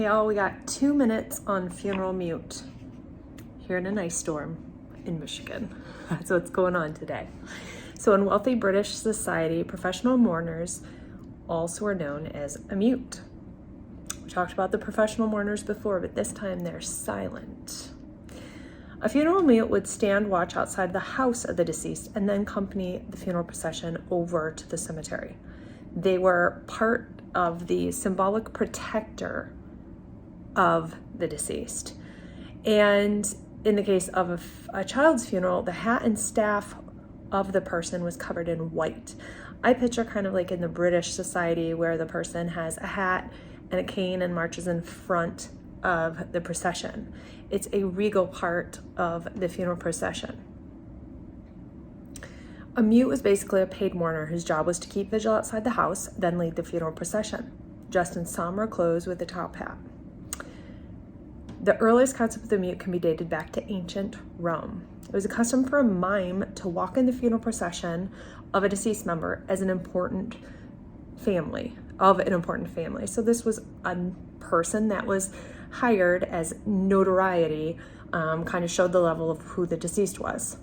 y'all, we got 2 minutes on funeral mute here in an ice storm in Michigan. That's what's going on today. So in wealthy British society, professional mourners also are known as a mute. We talked about the professional mourners before, but this time they're silent. A funeral mute would stand watch outside the house of the deceased and then accompany the funeral procession over to the cemetery. They were part of the symbolic protector of the deceased. And in the case of a child's funeral, the hat and staff of the person was covered in white. I picture kind of like in the British society where the person has a hat and a cane and marches in front of the procession. It's a regal part of the funeral procession. A mute was basically a paid mourner whose job was to keep vigil outside the house, then lead the funeral procession, dressed in somber clothes with a top hat. The earliest concept of the mute can be dated back to ancient Rome. It was a custom for a mime to walk in the funeral procession of a deceased member as an important family. So this was a person that was hired as notoriety, kind of showed the level of who the deceased was.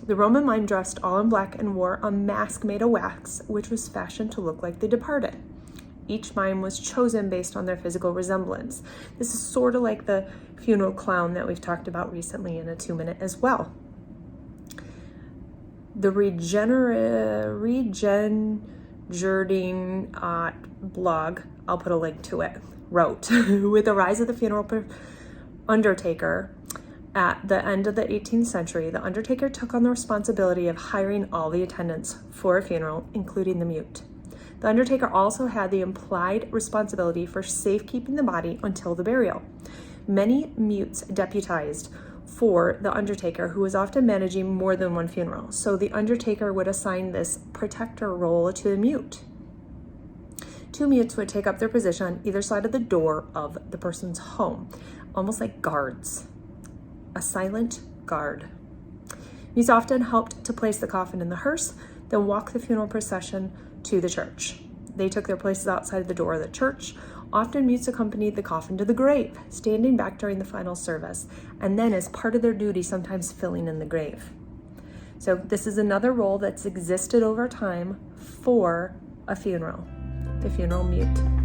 The Roman mime dressed all in black and wore a mask made of wax, which was fashioned to look like the departed. Each mime was chosen based on their physical resemblance. This is sort of like the funeral clown that we've talked about recently in a 2-minute as well. The Regenjerding blog, I'll put a link to it, wrote, with the rise of the funeral undertaker at the end of the 18th century, the undertaker took on the responsibility of hiring all the attendants for a funeral, including the mute. The undertaker also had the implied responsibility for safekeeping the body until the burial. Many mutes deputized for the undertaker, who was often managing more than one funeral. So the undertaker would assign this protector role to the mute. 2 mutes would take up their position on either side of the door of the person's home, almost like guards. A silent guard. These often helped to place the coffin in the hearse, then walk the funeral procession to the church. They took their places outside the door of the church. Often mutes accompanied the coffin to the grave, standing back during the final service, and then as part of their duty, sometimes filling in the grave. So this is another role that's existed over time for a funeral, the funeral mute.